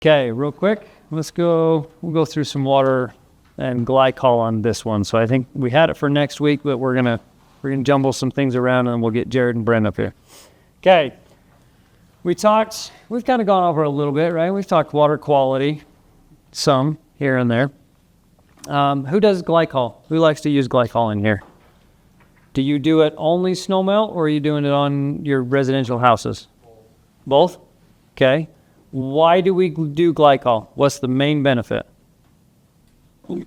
Okay, real quick, we'll go through some water and glycol on this one. So I think we had it for next week, but we're gonna jumble some things around and we'll get Jared and Brent up here. Okay, we've kind of gone over a little bit, right? We've talked water quality, some here and there. Who does glycol? Who likes to use glycol in here? Do you do it only snowmelt, or are you doing it on your residential houses? Both? Okay. Why do we do glycol? What's the main benefit?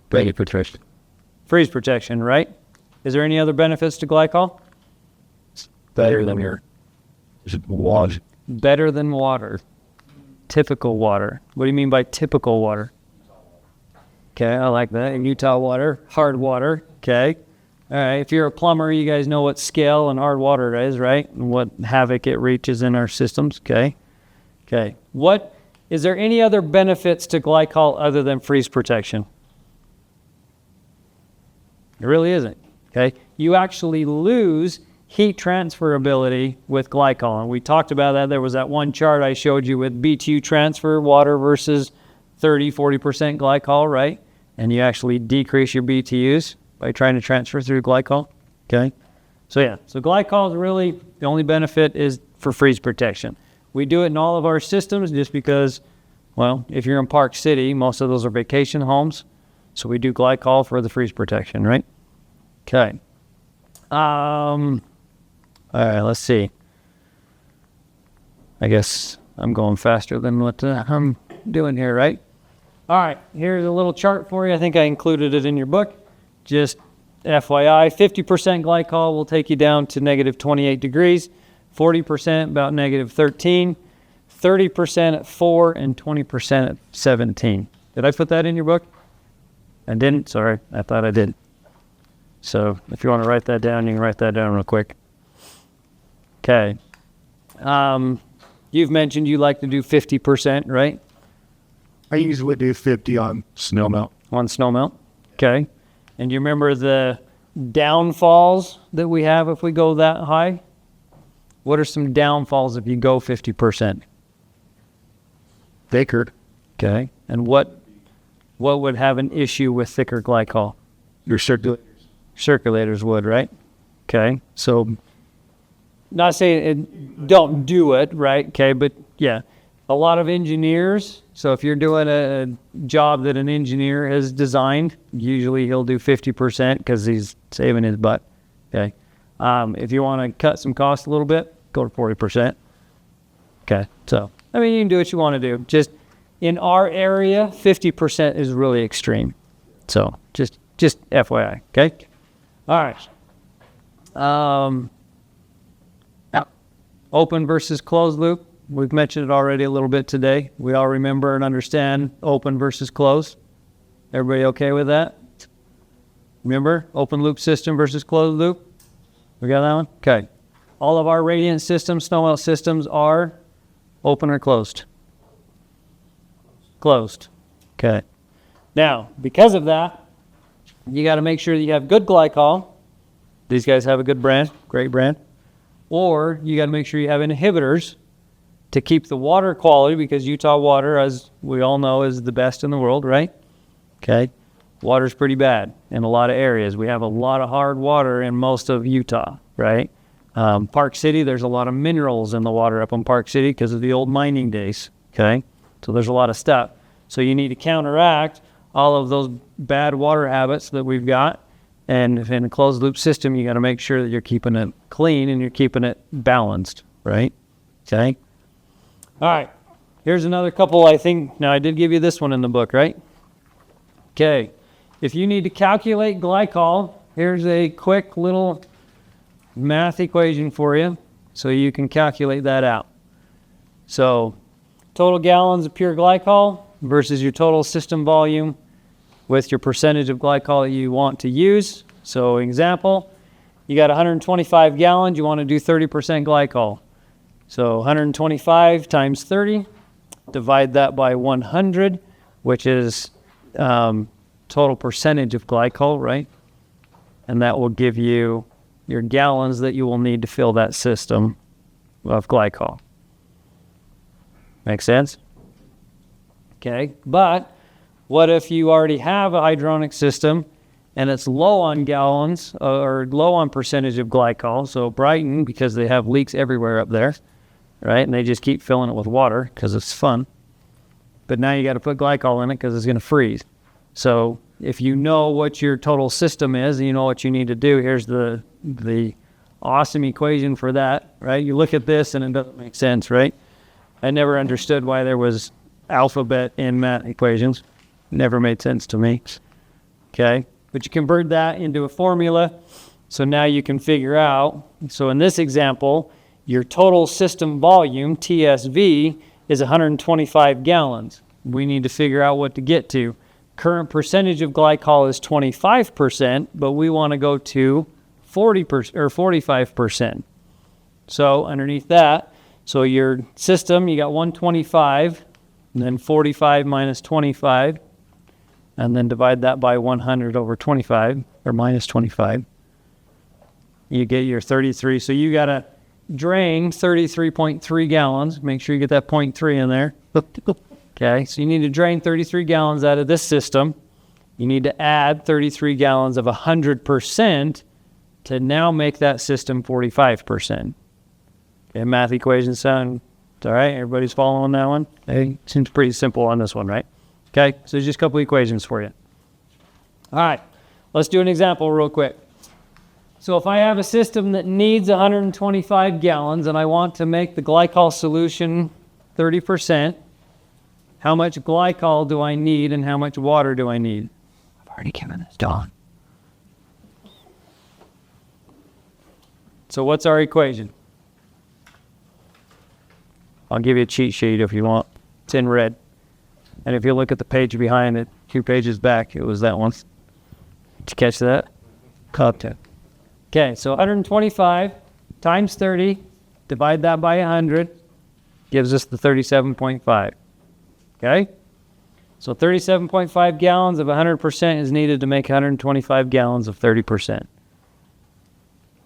Freeze protection. Freeze protection, right? Is there any other benefits to glycol? It's better than your water. Better than water. Typical water. What do you mean by typical water? Okay, I like that. Utah water, hard water. Okay. All right. If you're a plumber, you guys know what scale and hard water is, right? And what havoc it reaches in our systems. Okay. Okay. Is there any other benefits to glycol other than freeze protection? It really isn't. Okay. You actually lose heat transfer ability with glycol. And we talked about that. There was that one chart I showed you with BTU transfer, water versus 40% glycol, right? And you actually decrease your BTUs by trying to transfer through glycol. Okay. So glycol is really, the only benefit is for freeze protection. We do it in all of our systems just because, well, if you're in Park City, most of those are vacation homes. So we do glycol for the freeze protection, right? Okay. All right, let's see. I guess I'm going faster than what I'm doing here, right? All right, here's a little chart for you. I think I included it in your book. Just FYI, 50% glycol will take you down to negative 28 degrees, 40% about negative 13, 30% at 4, and 20% at 17. Did I put that in your book? I didn't? Sorry, I thought I did. So if you want to write that down, you can write that down real quick. Okay. You've mentioned you like to do 50%, right? I usually do 50 on snowmelt. On snowmelt? Okay. And you remember the downfalls that we have if we go that high? What are some downfalls if you go 50%? Thicker. Okay. And what would have an issue with thicker glycol? Your circulators. Circulators would, right? Okay. So, not saying don't do it, right? Okay. But yeah, a lot of engineers. So if you're doing a job that an engineer has designed, usually he'll do 50% because he's saving his butt. Okay. If you want to cut some costs a little bit, go to 40%. Okay. So, I mean, you can do what you want to do. Just in our area, 50% is really extreme. So just FYI. Okay. All right. Open versus closed loop. We've mentioned it already a little bit today. We all remember and understand open versus closed. Everybody okay with that? Remember, open loop system versus closed loop? We got that one? Okay. All of our radiant systems, snowmelt systems are open or closed? Closed. Okay. Now, because of that, you got to make sure that you have good glycol. These guys have a good brand, great brand. Or you got to make sure you have inhibitors to keep the water quality, because Utah water, as we all know, is the best in the world, right? Okay. Water's pretty bad in a lot of areas. We have a lot of hard water in most of Utah, right? Park City, there's a lot of minerals in the water up in Park City because of the old mining days, okay? So there's a lot of stuff. So you need to counteract all of those bad water habits that we've got. And if in a closed loop system, you got to make sure that you're keeping it clean and you're keeping it balanced, right? Okay. All right. Here's another couple, I think. Now, I did give you this one in the book, right? Okay. If you need to calculate glycol, here's a quick little math equation for you so you can calculate that out. So, total gallons of pure glycol versus your total system volume with your percentage of glycol that you want to use. So, example, you got 125 gallons, you want to do 30% glycol. So 125 times 30, divide that by 100, which is total percentage of glycol, right? And that will give you your gallons that you will need to fill that system of glycol. Make sense? Okay, but what if you already have a hydronic system and it's low on gallons or low on percentage of glycol? So Brighton, because they have leaks everywhere up there, right? And they just keep filling it with water because it's fun. But now you got to put glycol in it because it's going to freeze. So if you know what your total system is and you know what you need to do, here's the awesome equation for that, right? You look at this and it doesn't make sense, right? I never understood why there was alphabet in math equations. Never made sense to me. Okay, but you convert that into a formula. So now you can figure out, so in this example, your total system volume, TSV, is 125 gallons. We need to figure out what to get to. Current percentage of glycol is 25%, but we want to go to 40% or 45%. So underneath that, so your system, you got 125, and then 45 minus 25, and then divide that by 100 over 25, or minus 25. You get your 33. So you got to drain 33.3 gallons. Make sure you get that 0.3 in there. Okay, so you need to drain 33 gallons out of this system. You need to add 33 gallons of 100% to now make that system 45%. Okay, math equation sound all right? Everybody's following that one? Hey, seems pretty simple on this one, right? Okay, so just a couple equations for you. All right, let's do an example real quick. So if I have a system that needs 125 gallons and I want to make the glycol solution 30%, how much glycol do I need and how much water do I need? I've already given this Dawn. So what's our equation? I'll give you a cheat sheet if you want. It's in red. And if you look at the page behind it, 2 pages back, it was that one. Did you catch that? Caught it. Okay, so 125 times 30, divide that by 100, gives us the 37.5. Okay? So 37.5 gallons of 100% is needed to make 125 gallons of 30%.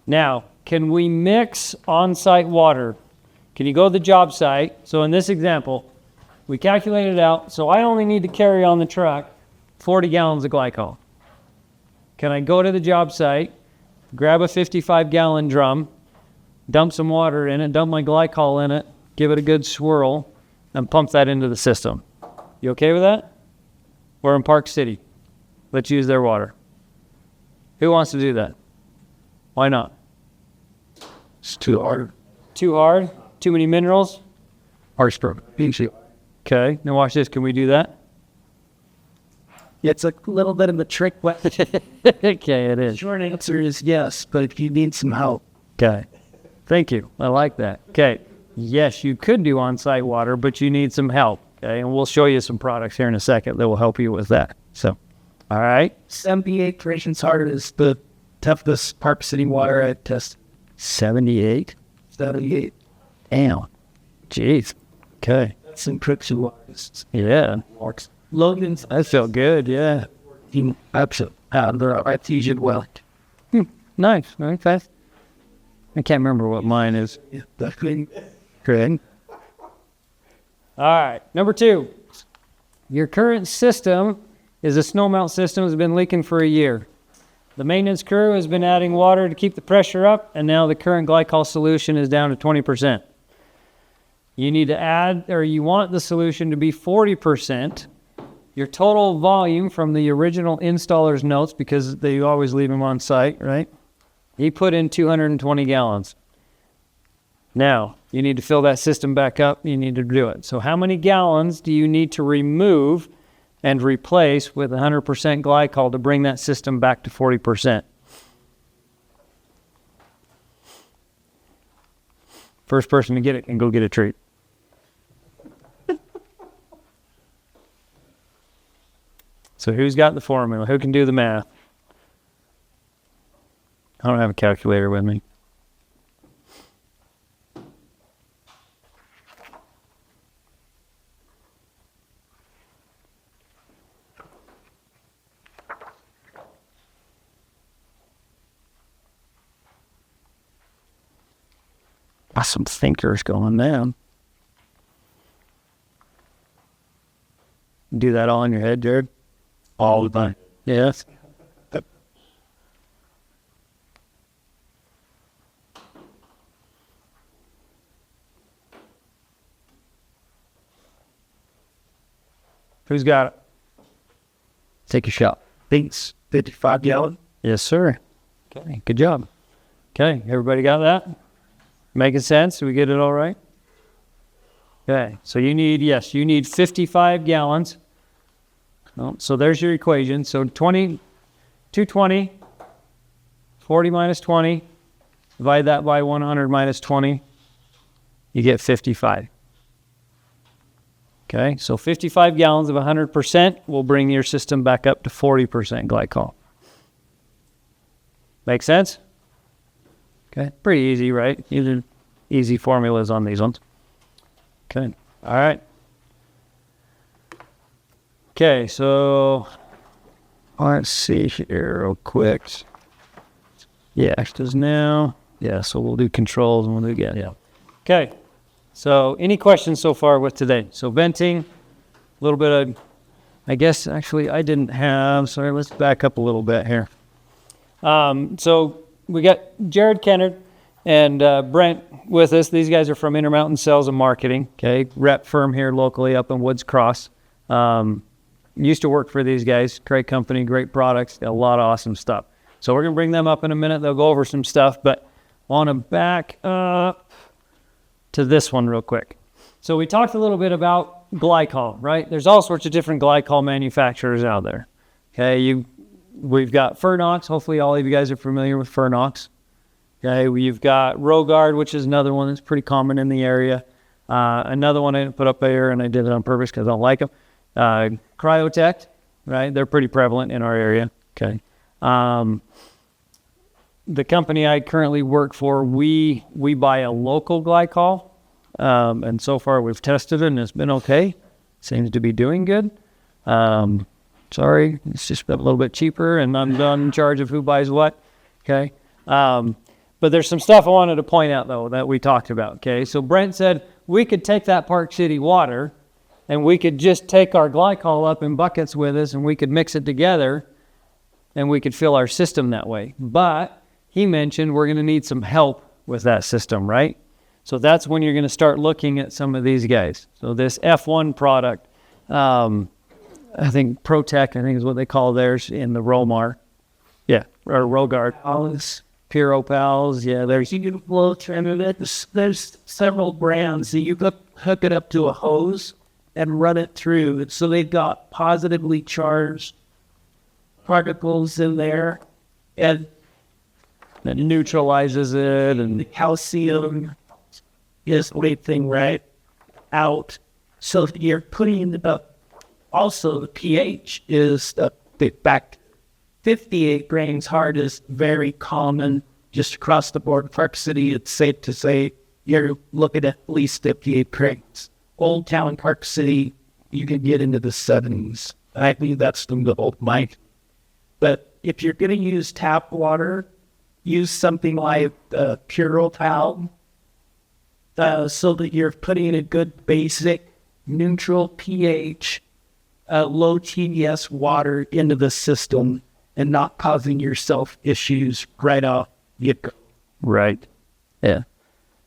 Now, can we mix on-site water? Can you go to the job site? So in this example, we calculated it out. So I only need to carry on the truck 40 gallons of glycol. Can I go to the job site, grab a 55-gallon drum, dump some water in it, dump my glycol in it, give it a good swirl, and pump that into the system? You okay with that? We're in Park City. Let's use their water. Who wants to do that? Why not? It's too hard. Too hard? Too many minerals? Hardstroke. Easy. Okay, now watch this. Can we do that? Yeah, it's a little bit of a trick. Okay, it is. Short answer is yes, but if you need some help. Okay. Thank you. I like that. Okay. Yes, you could do on-site water, but you need some help. Okay, and we'll show you some products here in a second that will help you with that. So, all right. 78 fractions harder is the toughest Park City water I tested. 78? 78. Damn. Jeez. Okay. That's encryption water. Yeah. Logan's. That felt good, yeah. Absolutely. They're artesian well. Nice. Very fast. I can't remember what mine is. Yeah, that's good. Good. All right. Number 2. Your current system is a snowmelt system that's been leaking for a year. The maintenance crew has been adding water to keep the pressure up, and now the current glycol solution is down to 20%. You need to add, or you want the solution to be 40%. Your total volume from the original installer's notes, because they always leave them on site, right? He put in 220 gallons. Now, you need to fill that system back up. You need to do it. So how many gallons do you need to remove and replace with 100% glycol to bring that system back to 40%? First person to get it can go get a treat. So who's got the formula? Who can do the math? I don't have a calculator with me. Got some thinkers going down. Do that all in your head, Jared? All the time. Yes. Who's got it? Take a shot. Thinks 55 gallon. Yes, sir. Okay, good job. Okay, everybody got that? Making sense? Did we get it all right? Okay, so you need 55 gallons. Oh, so there's your equation. So 220, 40 minus 20, divide that by 100 minus 20, you get 55. Okay, so 55 gallons of 100% will bring your system back up to 40% glycol. Make sense? Okay, pretty easy, right? Easy formulas on these ones. Okay, all right. Okay, so let's see here real quick. Yeah, does now. Yeah, so we'll do controls and we'll do yeah. Okay, so any questions so far with today? So venting, a little bit of, I guess actually I didn't have, sorry, let's back up a little bit here. So we got Jared Kennard and Brent with us. These guys are from Intermountain Sales and Marketing, okay, rep firm here locally up in Woods Cross. Used to work for these guys, great company, great products, a lot of awesome stuff. So we're going to bring them up in a minute. They'll go over some stuff, but I want to back up to this one real quick. So we talked a little bit about glycol, right? There's all sorts of different glycol manufacturers out there. Okay, we've got Fernox. Hopefully all of you guys are familiar with Fernox. Okay, we've got Rogard, which is another one that's pretty common in the area. Another one I didn't put up there, and I did it on purpose because I don't like them. Cryotech, right? They're pretty prevalent in our area. Okay. The company I currently work for, we buy a local glycol, and so far we've tested it and it's been okay. Seems to be doing good. Sorry, it's just a little bit cheaper, and I'm not in charge of who buys what. Okay. But there's some stuff I wanted to point out though that we talked about. Okay. So Brent said we could take that Park City water and we could just take our glycol up in buckets with us and we could mix it together and we could fill our system that way. But he mentioned we're going to need some help with that system, right? So that's when you're going to start looking at some of these guys. So this F1 product, I think ProTech, I think is what they call theirs in the Romar. Yeah, or Rogard. Pure Opals, yeah. You can flow through it. There's several brands that you could hook it up to a hose and run it through. So they've got positively charged particles in there, and That neutralizes it, the and calcium is the big thing right out. So if you're putting also the pH is back 58 grains hard is very common just across the board. Park City, it's safe to say you're looking at least 58 grains. Old Town Park City, you can get into the 70s. I think that's the old mic. But if you're going to use tap water, use something like Pure Opal, so that you're putting in a good basic neutral pH, low TDS water into the system and not causing yourself issues right off the get-go. right. Yeah.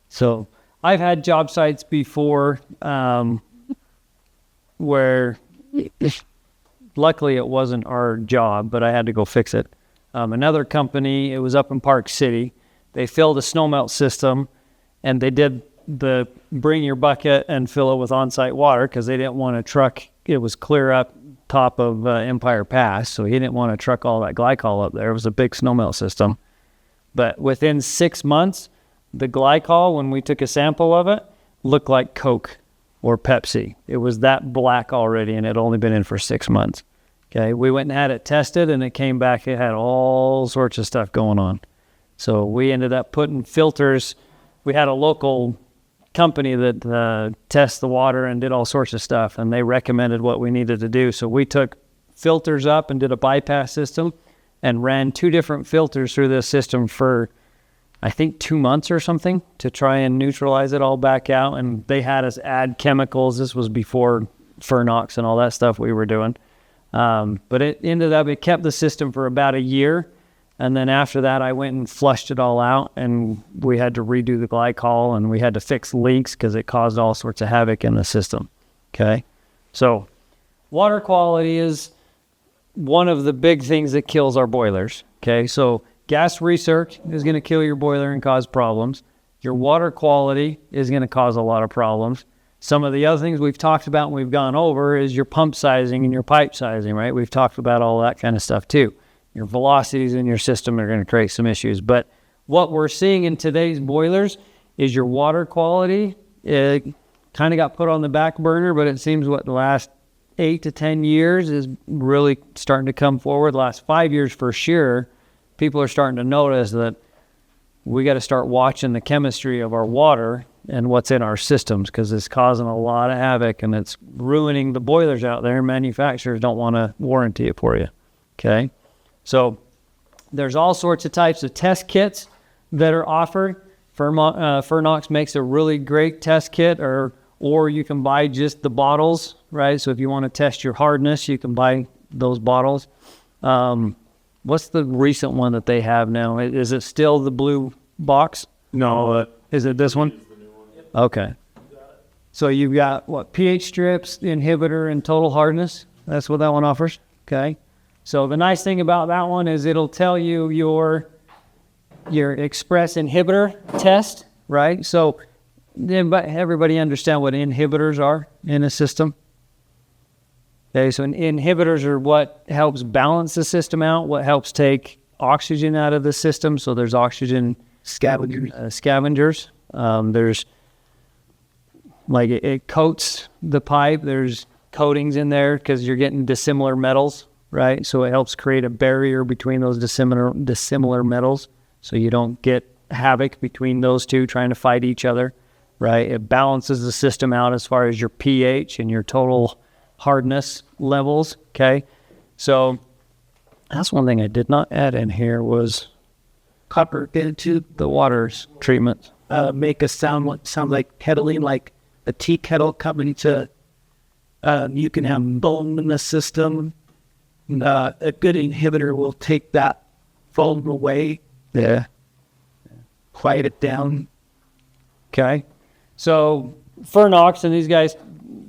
So I've had job sites before where luckily it wasn't our job, but I had to go fix it. Another company, it was up in Park City. They filled a snowmelt system, and they did the bring your bucket and fill it with on-site water because they didn't want to truck. It was clear up top of Empire Pass, so he didn't want to truck all that glycol up there. It was a big snowmelt system. But within 6 months, the glycol, when we took a sample of it, looked like Coke or Pepsi. It was that black already, and it had only been in for 6 months. Okay, we went and had it tested, and it came back. It had all sorts of stuff going on. So we ended up putting filters. We had a local company that tests the water and did all sorts of stuff, and they recommended what we needed to do. So we took filters up and did a bypass system and ran 2 different filters through this system for, I think, 2 months or something to try and neutralize it all back out. And they had us add chemicals. This was before Fernox and all that stuff we were doing. But it ended up, it kept the system for about a year. And then after that, I went and flushed it all out, and we had to redo the glycol, and we had to fix leaks because it caused all sorts of havoc in the system. Okay. So water quality is one of the big things that kills our boilers. Okay. So gas recirc is going to kill your boiler and cause problems. Your water quality is going to cause a lot of problems. Some of the other things we've talked about and we've gone over is your pump sizing and your pipe sizing, right? We've talked about all that kind of stuff too. Your velocities in your system are going to create some issues. But what we're seeing in today's boilers is your water quality. It kind of got put on the back burner, but it seems the last 8 to 10 years is really starting to come forward. The last 5 years for sure, people are starting to notice that we got to start watching the chemistry of our water and what's in our systems, because it's causing a lot of havoc and it's ruining the boilers out there. Manufacturers don't want to warranty it for you. Okay. So there's all sorts of types of test kits that are offered. Fernox makes a really great test kit, or you can buy just the bottles, right? So if you want to test your hardness, you can buy those bottles. What's the recent one that they have now? Is it still the blue box? No, Is it this one? Okay. So you've got what? pH strips, inhibitor, and total hardness. That's what that one offers. Okay. So the nice thing about that one is it'll tell you your express inhibitor test, right? So everybody understand what inhibitors are in a system? Okay, so inhibitors are what helps balance the system out, what helps take oxygen out of the system. So there's oxygen scavengers. There's like it coats the pipe. There's coatings in there because you're getting dissimilar metals, right? So it helps create a barrier between those dissimilar metals, so you don't get havoc between those two trying to fight each other, right? It balances the system out as far as your pH and your total hardness levels. Okay, so that's one thing I did not add in here was Copper into the water's treatment. make a sound like kettling, like a tea kettle coming to. You can have foam in the system. A good inhibitor will take that foam away. Yeah. Quiet it down. Okay. So Fernox and these guys,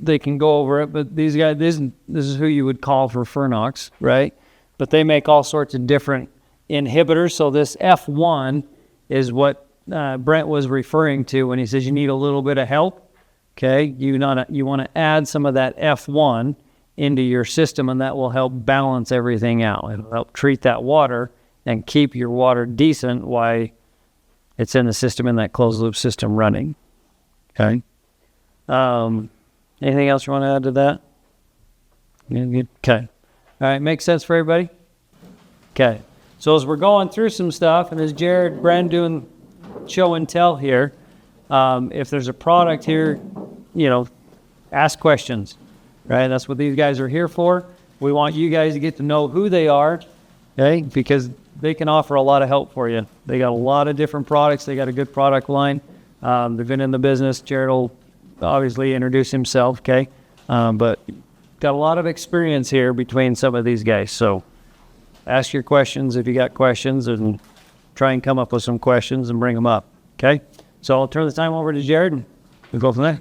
they can go over it, but these guys, this is who you would call for Fernox, right? But they make all sorts of different inhibitors. So this F1 is what Brent was referring to when he says you need a little bit of help. Okay, you want to add some of that F1 into your system, and that will help balance everything out. It'll help treat that water and keep your water decent while it's in the system, in that closed loop system running. Okay. Anything else you want to add to that? Okay. All right, makes sense for everybody? Okay. So as we're going through some stuff, and as Jared, Brand doing show and tell here, if there's a product here, ask questions, right? That's what these guys are here for. We want you guys to get to know who they are, okay? Because they can offer a lot of help for you. They got a lot of different products. They got a good product line. They've been in the business. Jared will obviously introduce himself, okay? But got a lot of experience here between some of these guys. So ask your questions if you got questions, and try and come up with some questions and bring them up, okay? So I'll turn the time over to Jared, and we'll go from there.